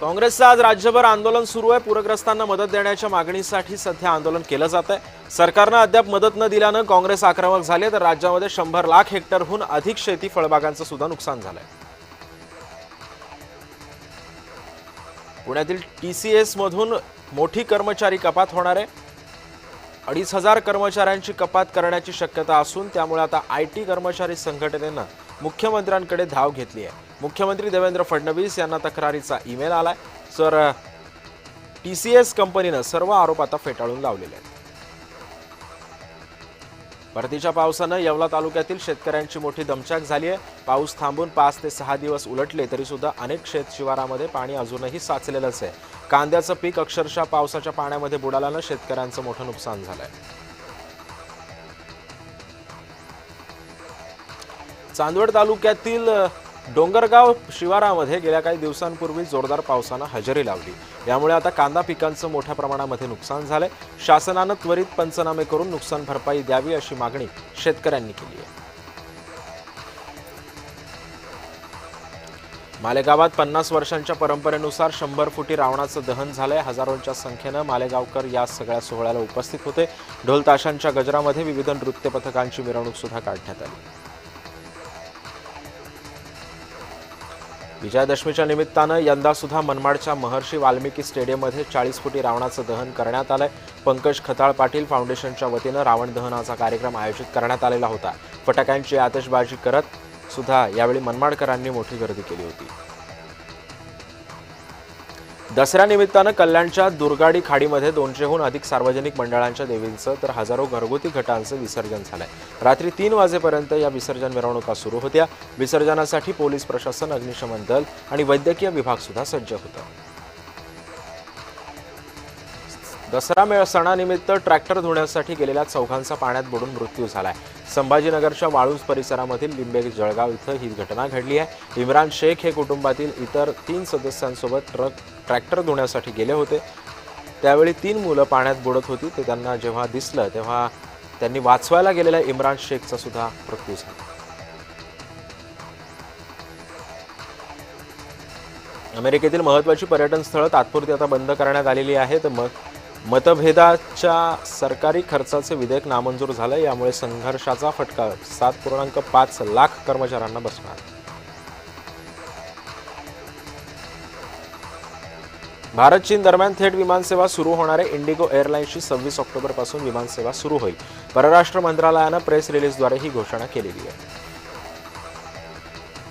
काँग्रेसचं आज राज्यभर आंदोलन सुरू आहे। पूरग्रस्तांना मदत देण्याच्या मागणीसाठी सध्या आंदोलन केलं जात आहे। सरकारने अद्याप मदत न दिल्यानं काँग्रेस आक्रमक झाले, तर राज्यामध्ये 100 लाख हेक्टरहून अधिक शेती फळबागांचं सुद्धा नुकसान झालंय। पुण्यातील TCS मधून मोठी कर्मचारी कपात होणार आहे। 2,500 कर्मचाऱ्यांची कपात करण्याची शक्यता असून त्यामुळे आता IT कर्मचारी संघटनेनं मुख्यमंत्र्यांकडे धाव घेतली आहे। मुख्यमंत्री देवेंद्र फडणवीस यांना तक्रारीचा ईमेल आलाय, तर TCS कंपनीनं सर्व आरोप आता फेटाळून लावलेले आहेत। परतीच्या पावसानं येवला तालुक्यातील शेतकऱ्यांची मोठी दमछाक झाली आहे। पाऊस थांबून 5 ते 6 दिवस उलटले तरी सुद्धा अनेक शेत शिवारामध्ये पाणी अजूनही साचलेलंच आहे। कांद्याचं पीक अक्षरशः पावसाच्या पाण्यामध्ये बुडाल्यानं शेतकऱ्यांचं मोठं नुकसान झालंय। चांदवड तालुक्यातील डोंगरगाव शिवारामध्ये गेल्या काही दिवसांपूर्वी जोरदार पावसानं हजेरी लावली। यामुळे आता कांदा पिकांचं मोठ्या प्रमाणामध्ये नुकसान झालंय। शासनानं त्वरित पंचनामे करून नुकसान भरपाई द्यावी अशी मागणी शेतकऱ्यांनी केली आहे। मालेगावात 50 वर्षांच्या परंपरेनुसार 100 फुटी रावणाचं दहन झालंय। हजारोंच्या संख्येनं मालेगावकर या सगळ्या सोहळ्याला उपस्थित होते। ढोल ताशांच्या गजरामध्ये विविध नृत्य पथकांची मिरवणूक सुद्धा काढण्यात आली। विजयादशमीच्या निमित्तानं यंदा सुद्धा मनमाडच्या महर्षी वाल्मिकी स्टेडियममध्ये 40 फुटी रावणाचं दहन करण्यात आलंय। पंकज खताळ पाटील फाउंडेशनच्या वतीनं रावण दहनाचा कार्यक्रम आयोजित करण्यात आलेला होता। फटाक्यांची आतषबाजी करत सुद्धा यावेळी मनमाडकरांनी मोठी गर्दी केली होती। दसऱ्या निमित्तानं कल्याणच्या दुर्गाडी खाडीमध्ये 200हून अधिक सार्वजनिक मंडळांच्या देवींचं तर हजारो घरगुती घटांचं विसर्जन झालंय। रात्री 3 वाजेपर्यंत या विसर्जन मिरवणुका सुरू होत्या। विसर्जनासाठी पोलीस प्रशासन, अग्निशमन दल आणि वैद्यकीय विभाग सुद्धा सज्ज होता। दसरा सणानिमित्त ट्रॅक्टर धुण्यासाठी गेलेल्या चौघांचा पाण्यात बुडून मृत्यू झालाय। संभाजीनगरच्या वाळूज परिसरामधील लिंबे जळगाव इथं ही घटना घडली आहे। इम्रान शेख हे कुटुंबातील इतर 3 सदस्यांसोबत ट्रॅक्टर धुण्यासाठी गेले होते। त्यावेळी 3 मुलं पाण्यात बुडत होती। ते त्यांना जेव्हा दिसलं तेव्हा त्यांनी वाचवायला गेलेल्या इम्रान शेखचा सुद्धा मृत्यू झाला। अमेरिकेतील महत्त्वाची पर्यटन स्थळं तात्पुरती आता बंद करण्यात आलेली आहेत। मतभेदाच्या सरकारी खर्चाचे विधेयक नामंजूर झालं। यामुळे संघर्षाचा फटका 7.5 लाख कर्मचाऱ्यांना बसणार। भारत चीन दरम्यान थेट विमानसेवा सुरू होणार आहे। इंडिगो एअरलाइन्सची 26 ऑक्टोबरपासून विमानसेवा सुरू होईल। परराष्ट्र मंत्रालयानं प्रेस रिलीजद्वारे ही घोषणा केलेली आहे।